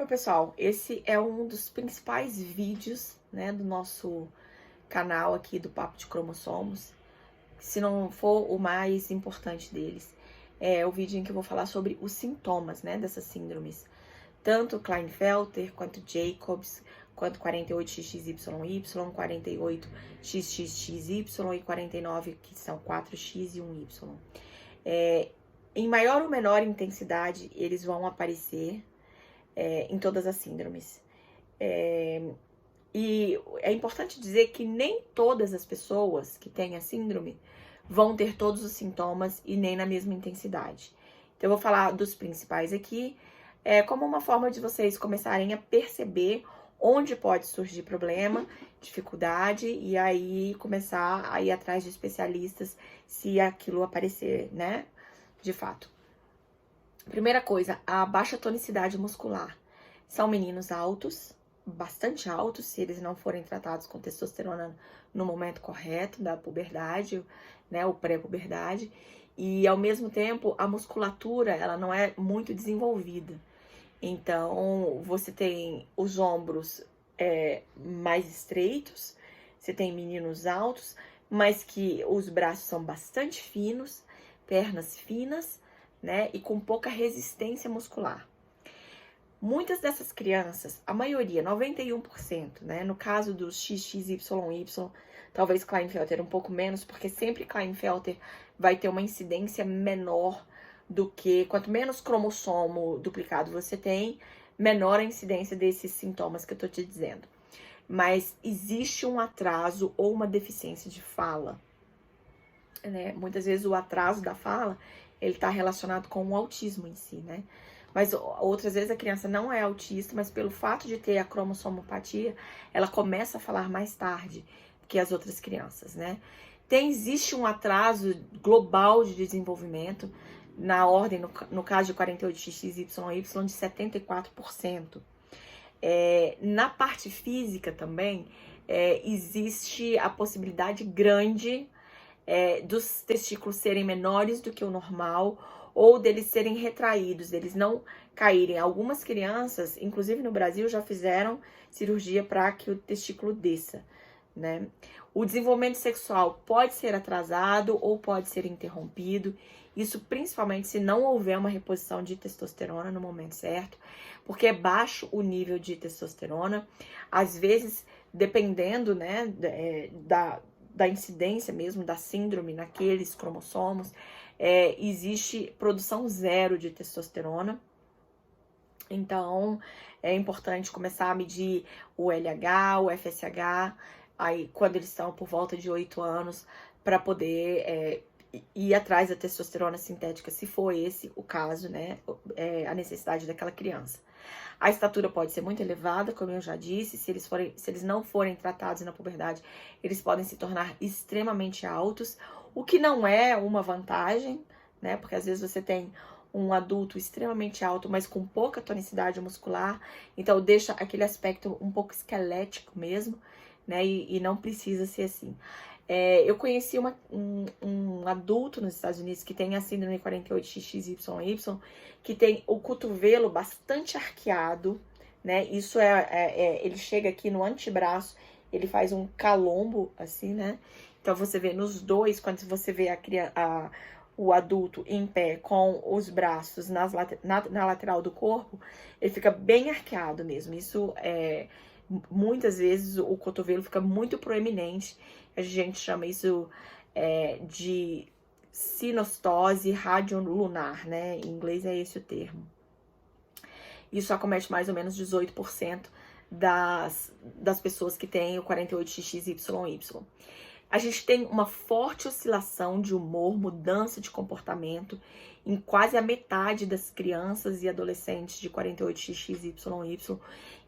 Oi, pessoal, esse é um dos principais vídeos, né, do nosso canal aqui do Papo de Cromossomos, se não for o mais importante deles. É o vídeo em que eu vou falar sobre os sintomas, né, dessas síndromes. Tanto Klinefelter, quanto Jacobs, quanto 48XXYY, 48XXXY e 49, que são 4X e 1Y. Em maior ou menor intensidade, eles vão aparecer em todas as síndromes. E é importante dizer que nem todas as pessoas que têm a síndrome vão ter todos os sintomas e nem na mesma intensidade. Então, eu vou falar dos principais aqui, como uma forma de vocês começarem a perceber onde pode surgir problema, dificuldade, e aí começar a ir atrás de especialistas se aquilo aparecer, né, de fato. Primeira coisa, a baixa tonicidade muscular. São meninos altos, bastante altos, se eles não forem tratados com testosterona no momento correto da puberdade, né, ou pré-puberdade. E, ao mesmo tempo, a musculatura, ela não é muito desenvolvida. Então, você tem os ombros mais estreitos, você tem meninos altos, mas que os braços são bastante finos, pernas finas, né, e com pouca resistência muscular. Muitas dessas crianças, a maioria, 91%, né, no caso dos XXYY, talvez Klinefelter um pouco menos, porque sempre Klinefelter vai ter uma incidência menor do que, quanto menos cromossomo duplicado você tem, menor a incidência desses sintomas que eu tô te dizendo. Mas existe um atraso ou uma deficiência de fala, né? Muitas vezes o atraso da fala, ele tá relacionado com o autismo em si, né? Mas outras vezes a criança não é autista, mas pelo fato de ter a cromossomopatia, ela começa a falar mais tarde que as outras crianças, né? Existe um atraso global de desenvolvimento, na ordem, no caso de 48XXYY, de 74%. Na parte física também, existe a possibilidade grande dos testículos serem menores do que o normal, ou deles serem retraídos, deles não caírem. Algumas crianças, inclusive no Brasil, já fizeram cirurgia para que o testículo desça, né? O desenvolvimento sexual pode ser atrasado ou pode ser interrompido, isso principalmente se não houver uma reposição de testosterona no momento certo, porque é baixo o nível de testosterona. Às vezes, dependendo, né, da incidência mesmo da síndrome naqueles cromossomos, existe produção zero de testosterona. Então, é importante começar a medir o LH, o FSH, aí quando eles estão por volta de 8 anos, para poder ir atrás da testosterona sintética, se for esse o caso, né, a necessidade daquela criança. A estatura pode ser muito elevada, como eu já disse, se eles não forem tratados na puberdade, eles podem se tornar extremamente altos, o que não é uma vantagem, né? Porque às vezes você tem um adulto extremamente alto, mas com pouca tonicidade muscular, então deixa aquele aspecto um pouco esquelético mesmo, né? E não precisa ser assim. Eu conheci um adulto nos Estados Unidos que tem a síndrome 48XXYY, que tem o cotovelo bastante arqueado, né? Isso ele chega aqui no antebraço, ele faz um calombo, assim, né? Então você vê nos dois, quando você vê o adulto em pé com os braços na lateral do corpo, ele fica bem arqueado mesmo. Isso muitas vezes o cotovelo fica muito proeminente. A gente chama isso de sinostose radiolunar, né? Em inglês é esse o termo. Isso acomete mais ou menos 18% das pessoas que têm o 48XXYY. A gente tem uma forte oscilação de humor, mudança de comportamento em quase a metade das crianças e adolescentes de 48XXYY.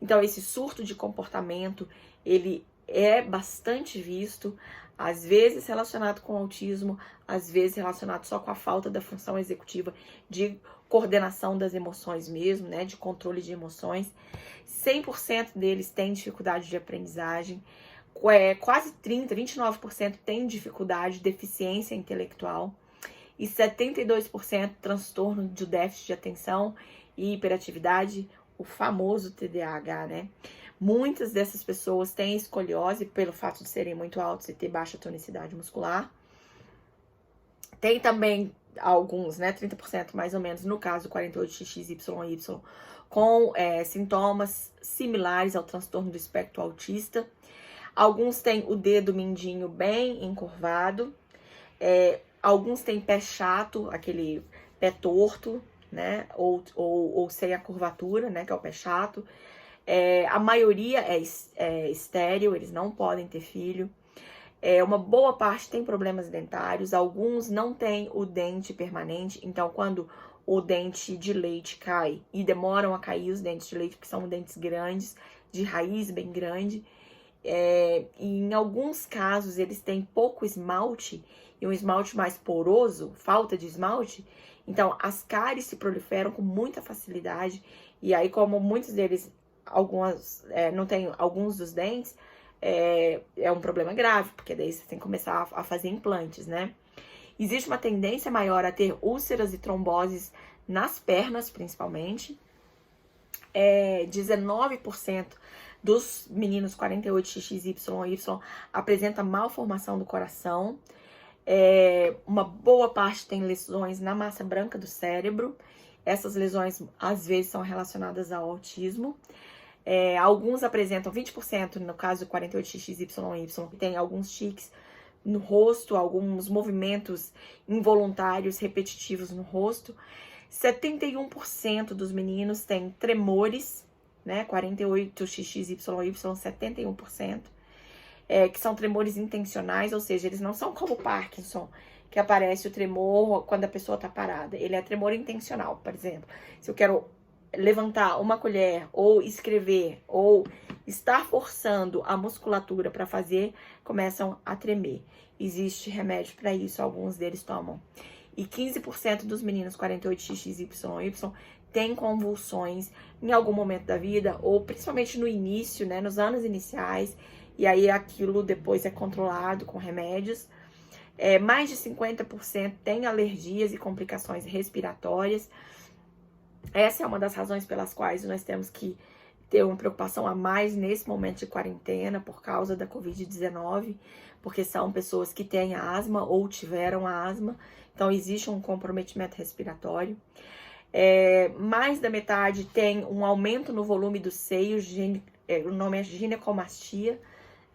Então, esse surto de comportamento, ele é bastante visto, às vezes relacionado com autismo, às vezes relacionado só com a falta da função executiva de coordenação das emoções mesmo, né, de controle de emoções. 100% deles têm dificuldade de aprendizagem, quase 29% têm dificuldade, deficiência intelectual, e 72% transtorno de déficit de atenção e hiperatividade, o famoso TDAH, né? Muitas dessas pessoas têm escoliose pelo fato de serem muito altos e ter baixa tonicidade muscular. Tem também alguns, né, 30% mais ou menos, no caso do 48XXYY, com sintomas similares ao transtorno do espectro autista. Alguns têm o dedo mindinho bem encurvado, alguns têm pé chato, aquele pé torto, né, ou sem a curvatura, né, que é o pé chato. A maioria é estéril, eles não podem ter filho. Uma boa parte tem problemas dentários, alguns não têm o dente permanente, então quando o dente de leite cai, e demoram a cair os dentes de leite, porque são dentes grandes, de raiz bem grande, e em alguns casos eles têm pouco esmalte, e um esmalte mais poroso, falta de esmalte, então as cáries se proliferam com muita facilidade, e aí como muitos deles, não tem alguns dos dentes, é um problema grave, porque daí você tem que começar a fazer implantes, né? Existe uma tendência maior a ter úlceras e tromboses nas pernas, principalmente. 19% dos meninos 48XXYY apresenta malformação do coração. Uma boa parte tem lesões na massa branca do cérebro. Essas lesões, às vezes, são relacionadas ao autismo. Alguns apresentam 20%, no caso do 48XXYY, que tem alguns tiques no rosto, alguns movimentos involuntários repetitivos no rosto. 71% dos meninos têm tremores, né? 48XXYY, 71%, que são tremores intencionais, ou seja, eles não são como o Parkinson, que aparece o tremor quando a pessoa tá parada. Ele é tremor intencional, por exemplo. Se eu quero levantar uma colher, ou escrever, ou estar forçando a musculatura para fazer, começam a tremer. Existe remédio para isso, alguns deles tomam. E 15% dos meninos 48XXYY têm convulsões em algum momento da vida, ou principalmente no início, né, nos anos iniciais, e aí aquilo depois é controlado com remédios. Mais de 50% têm alergias e complicações respiratórias. Essa é uma das razões pelas quais nós temos que ter uma preocupação a mais nesse momento de quarentena por causa da Covid-19, porque são pessoas que têm asma ou tiveram asma, então existe um comprometimento respiratório. Mais da metade tem um aumento no volume dos seios, o nome é ginecomastia,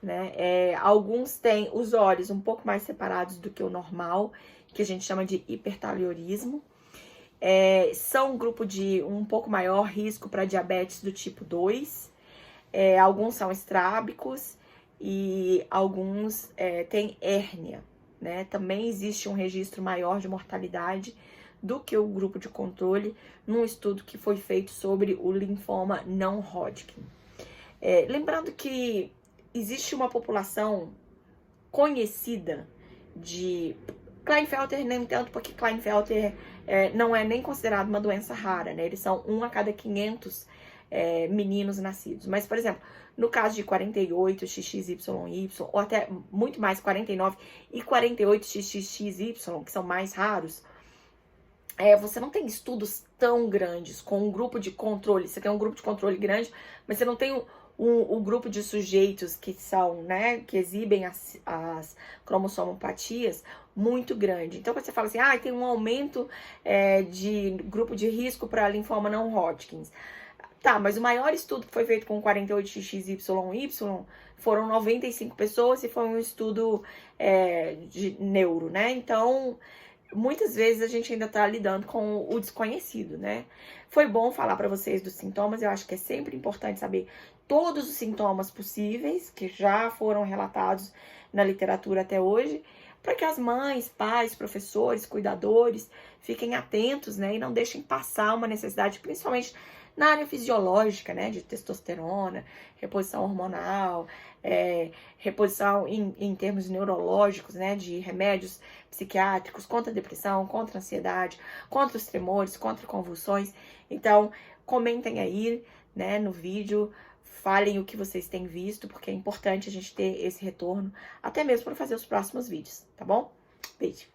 né? Alguns têm os olhos um pouco mais separados do que o normal, que a gente chama de hipertaliorismo. São um grupo de um pouco maior risco para diabetes do tipo 2. Alguns são estrábicos e alguns têm hérnia, né? Também existe um registro maior de mortalidade do que o grupo de controle num estudo que foi feito sobre o linfoma não Hodgkin. Lembrando que existe uma população conhecida de Klinefelter, nem tanto, porque Klinefelter não é nem considerado uma doença rara, né? Eles são 1 a cada 500 meninos nascidos. Mas, por exemplo, no caso de 48XXYY, ou até muito mais, 49 e 48XXY, que são mais raros, você não tem estudos tão grandes com um grupo de controle. Você tem um grupo de controle grande, mas você não tem o grupo de sujeitos que são, né, que exibem as cromossomopatias muito grande. Então, quando você fala assim, tem um aumento de grupo de risco para linfoma não Hodgkin. Tá, mas o maior estudo que foi feito com 48XXYY foram 95 pessoas e foi um estudo de neuro, né? Então, muitas vezes a gente ainda tá lidando com o desconhecido, né? Foi bom falar para vocês dos sintomas, eu acho que é sempre importante saber todos os sintomas possíveis que já foram relatados na literatura até hoje, para que as mães, pais, professores, cuidadores fiquem atentos, né? E não deixem passar uma necessidade, principalmente na área fisiológica, né? De testosterona, reposição hormonal, reposição em termos neurológicos, né? De remédios psiquiátricos contra a depressão, contra a ansiedade, contra os tremores, contra convulsões. Então, comentem aí, né, no vídeo, falem o que vocês têm visto, porque é importante a gente ter esse retorno, até mesmo para fazer os próximos vídeos, tá bom? Beijo!